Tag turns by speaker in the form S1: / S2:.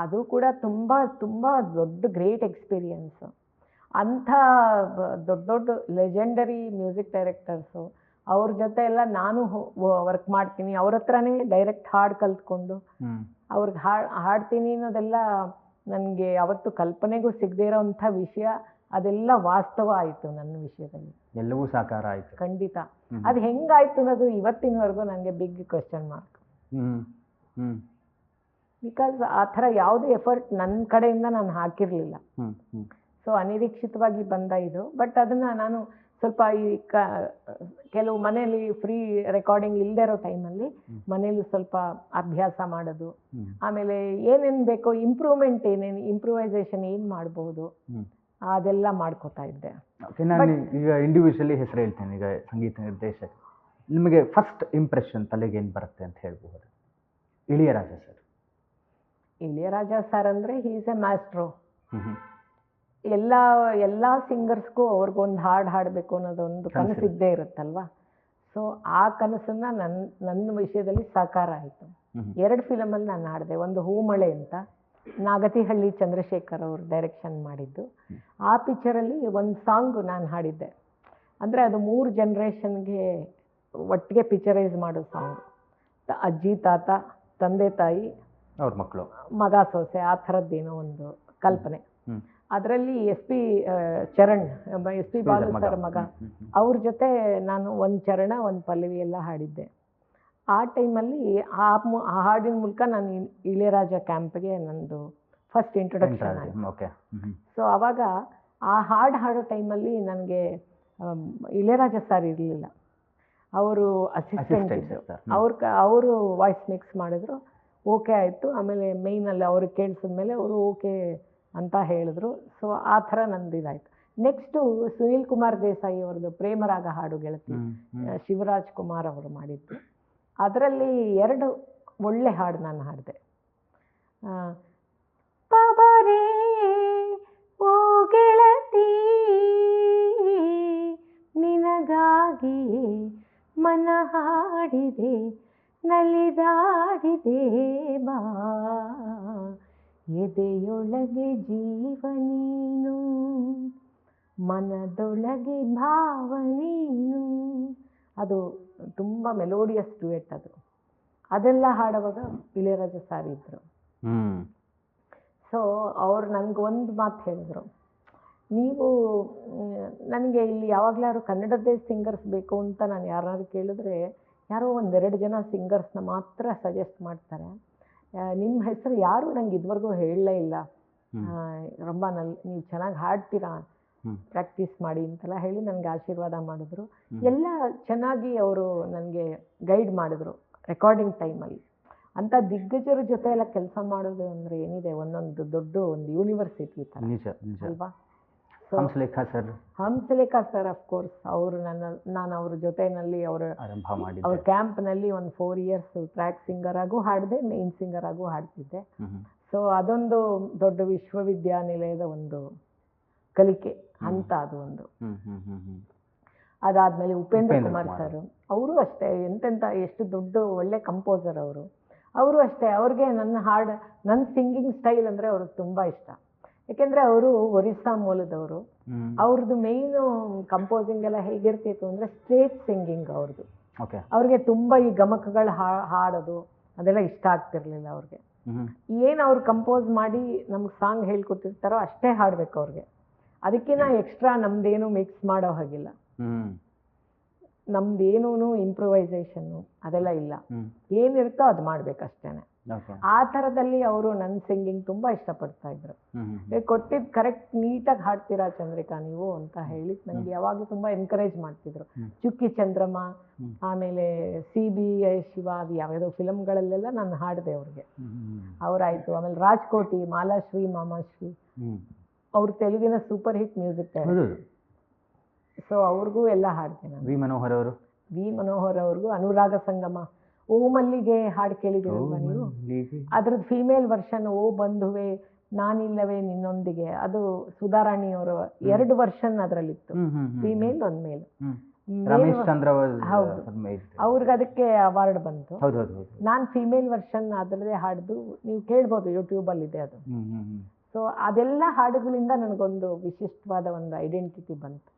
S1: ಅದು ಕೂಡ ತುಂಬ ತುಂಬ ದೊಡ್ಡ ಗ್ರೇಟ್ ಎಕ್ಸ್ಪೀರಿಯನ್ಸು. ಅಂಥ ದೊಡ್ಡ ದೊಡ್ಡ ಲೆಜೆಂಡರಿ ಮ್ಯೂಸಿಕ್ ಡೈರೆಕ್ಟರ್ಸು ಅವ್ರ ಜೊತೆ ಎಲ್ಲ ನಾನು ವರ್ಕ್ ಮಾಡ್ತೀನಿ. ಅವ್ರ ಹತ್ರನೇ ಡೈರೆಕ್ಟ್ ಹಾಡು ಕಲ್ತ್ಕೊಂಡು ಅವ್ರಿಗೆ ಹಾಡ್ತೀನಿ ಅನ್ನೋದೆಲ್ಲ ನನಗೆ ಅವತ್ತು ಕಲ್ಪನೆಗೂ ಸಿಗದೇ ಇರೋವಂಥ ವಿಷಯ. ಅದೆಲ್ಲ ವಾಸ್ತವ ಆಯಿತು ನನ್ನ ವಿಷಯದಲ್ಲಿ.
S2: ಎಲ್ಲವೂ ಸಾಕಾರ ಆಯಿತು.
S1: ಖಂಡಿತ. ಅದು ಹೆಂಗಾಯ್ತು ಅನ್ನೋದು ಇವತ್ತಿನವರೆಗೂ ನನಗೆ ಬಿಗ್ ಕ್ವೆಶ್ಚನ್ ಮಾರ್ಕ್. ಬಿಕಾಸ್ ಆ ಥರ ಯಾವುದೇ ಎಫರ್ಟ್ ನನ್ನ ಕಡೆಯಿಂದ ನಾನು ಹಾಕಿರಲಿಲ್ಲ. ಸೊ ಅನಿರೀಕ್ಷಿತವಾಗಿ ಬಂದ ಇದು. ಬಟ್ ಅದನ್ನು ನಾನು ಸ್ವಲ್ಪ ಈ ಕೆಲವು ಮನೆಯಲ್ಲಿ ಫ್ರೀ ರೆಕಾರ್ಡಿಂಗ್ ಇಲ್ಲದೆ ಇರೋ ಟೈಮಲ್ಲಿ ಮನೇಲಿ ಸ್ವಲ್ಪ ಅಭ್ಯಾಸ ಮಾಡೋದು, ಆಮೇಲೆ ಏನೇನು ಬೇಕೋ ಇಂಪ್ರೂವ್ಮೆಂಟ್, ಏನೇನು ಇಂಪ್ರೂವೈಸೇಷನ್ ಏನು ಮಾಡ್ಬೋದು ಅದೆಲ್ಲ ಮಾಡ್ಕೋತಾ ಇದ್ದೆ.
S2: ನಾನು ಈಗ ಇಂಡಿವಿಜುವಲಿ ಹೆಸರು ಹೇಳ್ತೇನೆ. ಈಗ ಸಂಗೀತ ನಿರ್ದೇಶಕ, ನಿಮಗೆ ಫಸ್ಟ್ ಇಂಪ್ರೆಷನ್ ತಲೆಗೆ ಏನು ಬರುತ್ತೆ ಅಂತ ಹೇಳ್ಬೋದು? ಇಳಿಯರಾಜ ಸರ್.
S1: ಇಳಿಯರಾಜ ಸರ್ ಅಂದರೆ ಹಿ ಈಸ್ ಎ ಮ್ಯಾಸ್ಟ್ರೋ. ಎಲ್ಲ ಸಿಂಗರ್ಸ್ಗೂ ಅವ್ರಿಗೊಂದು ಹಾಡು ಹಾಡಬೇಕು ಅನ್ನೋದೊಂದು ಕನಸು ಇದ್ದೇ ಇರುತ್ತಲ್ವ. ಸೊ ಆ ಕನಸನ್ನು ನನ್ನ ವಿಷಯದಲ್ಲಿ ಸಾಕಾರ ಆಯಿತು. 2 ಫಿಲಮಲ್ಲಿ ನಾನು ಹಾಡಿದೆ. ಒಂದು ಹೂಮಳೆ ಅಂತ, ನಾಗತಿಹಳ್ಳಿ ಚಂದ್ರಶೇಖರ್ ಅವರು ಡೈರೆಕ್ಷನ್ ಮಾಡಿದ್ದು. ಆ ಪಿಕ್ಚರಲ್ಲಿ ಒಂದು ಸಾಂಗು ನಾನು ಹಾಡಿದ್ದೆ. ಅಂದರೆ ಅದು 3 ಜನ್ರೇಷನ್ಗೆ ಒಟ್ಟಿಗೆ ಪಿಕ್ಚರೈಸ್ ಮಾಡೋ ಸಾಂಗು. ಅಜ್ಜಿ ತಾತ, ತಂದೆ ತಾಯಿ,
S2: ಅವ್ರ ಮಕ್ಕಳು,
S1: ಮಗ ಸೊಸೆ, ಆ ಥರದ್ದೇನೋ ಒಂದು ಕಲ್ಪನೆ. ಅದರಲ್ಲಿ ಎಸ್ ಪಿ ಬಾಲು ಸರ್ ಮಗ, ಅವ್ರ ಜೊತೆ ನಾನು ಒಂದು ಚರಣ ಒಂದು ಪಲ್ಲವಿ ಎಲ್ಲ ಹಾಡಿದ್ದೆ. ಆ ಟೈಮಲ್ಲಿ ಆ ಹಾಡಿನ ಮೂಲಕ ನಾನು ಇಳೆಯರಾಜ ಕ್ಯಾಂಪ್ಗೆ ನಂದು ಫಸ್ಟ್ ಇಂಟ್ರೊಡಕ್ಷನ್ ಆಯಿತು. ಸೊ ಆವಾಗ ಆ ಹಾಡೋ ಟೈಮಲ್ಲಿ ನನಗೆ ಇಳೆಯರಾಜ ಸರ್ ಇರಲಿಲ್ಲ, ಅವರು ಅಸಿಸ್ಟೆಂಟ್ ಇದ್ದರು. ಅವರು ವಾಯ್ಸ್ ಮಿಕ್ಸ್ ಮಾಡಿದ್ರು, ಓಕೆ ಆಯಿತು. ಆಮೇಲೆ ಮೇಯ್ನಲ್ಲಿ ಅವ್ರಿಗೆ ಕೇಳಿಸಿದ್ಮೇಲೆ ಅವರು ಓಕೆ ಅಂತ ಹೇಳಿದ್ರು. ಸೊ ಆ ಥರ ನಂದು ಇದಾಯಿತು. ನೆಕ್ಸ್ಟು ಸುನೀಲ್ ಕುಮಾರ್ ದೇಸಾಯಿ ಅವ್ರದ್ದು ಪ್ರೇಮರಾಗ ಹಾಡು ಗೆಳತಿ, ಶಿವರಾಜ್ ಕುಮಾರ್ ಅವರು ಮಾಡಿದ್ದು. ಅದರಲ್ಲಿ 2 ಒಳ್ಳೆ ಹಾಡು ನಾನು ಹಾಡಿದೆ. ಪಬರೇ ಓ ಗೆಳತಿ ನಿನಗಾಗಿ ಮನ ಹಾಡಿದೆ, ನಲಿದಾಡಿದೆ ಬಾ, ಎದೆಯೊಳಗೆ ಜೀವ ನೀನು, ಮನದೊಳಗೆ ಭಾವ ನೀನು. ಅದು ತುಂಬ ಮೆಲೋಡಿಯಸ್ ಡ್ಯುಯೆಟ್ ಅದು. ಅದೆಲ್ಲ ಹಾಡುವಾಗ ಇಳೆಯರಾಜ ಸಾರ್ ಇದ್ದರು. ಸೊ ಅವ್ರು ನನಗೊಂದು ಮಾತು ಹೇಳಿದ್ರು, ನೀವು ನನಗೆ ಇಲ್ಲಿ ಯಾವಾಗಲಾದ್ರು ಕನ್ನಡದ್ದೇ ಸಿಂಗರ್ಸ್ ಬೇಕು ಅಂತ ನಾನು ಯಾರಾದ್ರು ಕೇಳಿದ್ರೆ ಯಾರೋ 1-2 ಜನ ಸಿಂಗರ್ಸ್ನ ಮಾತ್ರ ಸಜೆಸ್ಟ್ ಮಾಡ್ತಾರೆ. ನಿಮ್ಮ ಹೆಸರು ಯಾರೂ ನಂಗೆ ಇದುವರೆಗೂ ಹೇಳಲೇ ಇಲ್ಲ. ನೀವು ಚೆನ್ನಾಗಿ ಹಾಡ್ತೀರಾ, ಪ್ರಾಕ್ಟೀಸ್ ಮಾಡಿ ಅಂತೆಲ್ಲ ಹೇಳಿ ನನಗೆ ಆಶೀರ್ವಾದ ಮಾಡಿದ್ರು. ಎಲ್ಲ ಚೆನ್ನಾಗಿ ಅವರು ನನಗೆ ಗೈಡ್ ಮಾಡಿದ್ರು ರೆಕಾರ್ಡಿಂಗ್ ಟೈಮಲ್ಲಿ. ಅಂಥ ದಿಗ್ಗಜರ ಜೊತೆ ಎಲ್ಲ ಕೆಲಸ ಮಾಡೋದು ಅಂದರೆ ಏನಿದೆ, ಒಂದೊಂದು ದೊಡ್ಡ ಒಂದು ಯೂನಿವರ್ಸಿಟಿ ಥರ ಅಲ್ವಾ. ಹಂಸಲೇಖ ಸರ್ ಅಫ್ಕೋರ್ಸ್ ಅವರು ನಾನು ಅವ್ರ ಜೊತೆಯಲ್ಲಿ ಅವ್ರ ಕ್ಯಾಂಪ್ನಲ್ಲಿ ಒಂದು 4 years ಟ್ರ್ಯಾಕ್ ಸಿಂಗರ್ ಆಗೂ ಹಾಡಿದೆ, ಮೇನ್ ಸಿಂಗರ್ ಆಗೂ ಹಾಡ್ತಿದ್ದೆ. ಸೊ ಅದೊಂದು ದೊಡ್ಡ ವಿಶ್ವವಿದ್ಯಾನಿಲಯದ ಒಂದು ಕಲಿಕೆ ಹಂತ ಅದು ಒಂದು. ಅದಾದಮೇಲೆ ಉಪೇಂದ್ರ ಕುಮಾರ್ ಸರ್, ಅವರು ಅಷ್ಟೇ ಎಷ್ಟು ದೊಡ್ಡ ಒಳ್ಳೆ ಕಂಪೋಸರ್ ಅವರು ಅಷ್ಟೇ. ಅವ್ರಿಗೆ ನನ್ನ ಸಿಂಗಿಂಗ್ ಸ್ಟೈಲ್ ಅಂದರೆ ಅವ್ರಿಗೆ ತುಂಬ ಇಷ್ಟ. ಯಾಕೆಂದರೆ ಅವರು ಒರಿಸ್ಸಾ ಮೂಲದವರು. ಅವ್ರದ್ದು ಮೇಯ್ನು ಕಂಪೋಸಿಂಗ್ ಎಲ್ಲ ಹೇಗಿರ್ತಿತ್ತು ಅಂದರೆ ಸ್ಟ್ರೇಟ್ ಸಿಂಗಿಂಗ್ ಅವ್ರದ್ದು. ಅವ್ರಿಗೆ ತುಂಬ ಈ ಗಮಕಗಳು ಹಾಡೋದು ಅದೆಲ್ಲ ಇಷ್ಟ ಆಗ್ತಿರ್ಲಿಲ್ಲ ಅವ್ರಿಗೆ. ಏನು ಅವ್ರು ಕಂಪೋಸ್ ಮಾಡಿ ನಮ್ಗೆ ಸಾಂಗ್ ಹೇಳ್ಕೊಟ್ಟಿರ್ತಾರೋ ಅಷ್ಟೇ ಹಾಡಬೇಕು ಅವ್ರಿಗೆ. ಅದಕ್ಕಿಂತ ಎಕ್ಸ್ಟ್ರಾ ನಮ್ದೇನು ಮಿಕ್ಸ್ ಮಾಡೋ ಹಾಗಿಲ್ಲ, ನಮ್ದೇನೂ ಇಂಪ್ರೂವೈಸೇಷನ್ನು ಅದೆಲ್ಲ ಇಲ್ಲ. ಏನಿರುತ್ತೋ ಅದು ಮಾಡ್ಬೇಕಷ್ಟೇ. ಆ ಥರದಲ್ಲಿ ಅವರು ನನ್ನ ಸಿಂಗಿಂಗ್ ತುಂಬ ಇಷ್ಟಪಡ್ತಾ ಇದ್ರು. ಕೊಟ್ಟಿದ್ದು ಕರೆಕ್ಟ್ ನೀಟಾಗಿ ಹಾಡ್ತೀರಾ ಚಂದ್ರಿಕಾ ನೀವು ಅಂತ ಹೇಳಿ ನನಗೆ ಯಾವಾಗಲೂ ತುಂಬ ಎನ್ಕರೇಜ್ ಮಾಡ್ತಿದ್ರು. ಚುಕ್ಕಿ ಚಂದ್ರಮ್ಮ, ಆಮೇಲೆ CBI ಶಿವ, ಅದು ಯಾವ್ಯಾವುದೋ ಫಿಲಮ್ಗಳಲ್ಲೆಲ್ಲ ನಾನು ಹಾಡಿದೆ ಅವ್ರಿಗೆ. ಅವರಾಯಿತು. ಆಮೇಲೆ ರಾಜ್ಕೋಟಿ, ಮಾಲಾಶ್ರೀ ಮಾಮಾಶ್ರೀ, ಅವ್ರು ತೆಲುಗಿನ super hit music director. So ಅವ್ರಿಗೂ ಎಲ್ಲ ಹಾಡ್ತೇನೆ. ವಿ ಮನೋಹರ್ ಅವ್ರಿಗೂ ಅನುರಾಗ ಸಂಗಮ, ಓ ಮಲ್ಲಿಗೆ ಹಾಡು ಕೇಳಿದಿರಲ್ವ ನೀವು? ಅದ್ರದ್ದು ಫೀಮೇಲ್ ವರ್ಷನ್ ಓ ಬಂಧುವೆ ನಾನಿಲ್ಲವೇ ನಿನ್ನೊಂದಿಗೆ, ಅದು ಸುಧಾರಾಣಿ ಅವರು 2 ವರ್ಷನ್ ಅದರಲ್ಲಿತ್ತು, ಫೀಮೇಲ್ 1 ಮೇಲ್.
S2: ರಮೇಶ್ ಚಂದ್ರ
S1: ಹೌದು. ಅವ್ರಿಗೆ ಅದಕ್ಕೆ ಅವಾರ್ಡ್ ಬಂತು.
S2: ಹೌದು.
S1: ನಾನು ಫೀಮೇಲ್ ವರ್ಷನ್ ಅದರದೇ ಹಾಡ್ದು ನೀವು ಕೇಳ್ಬೋದು, ಯೂಟ್ಯೂಬಲ್ಲಿ ಇದೆ ಅದು. ಸೊ ಅದೆಲ್ಲ ಹಾಡುಗಳಿಂದ ನನಗೊಂದು ವಿಶಿಷ್ಟವಾದ ಒಂದು ಐಡೆಂಟಿಟಿ ಬಂತು.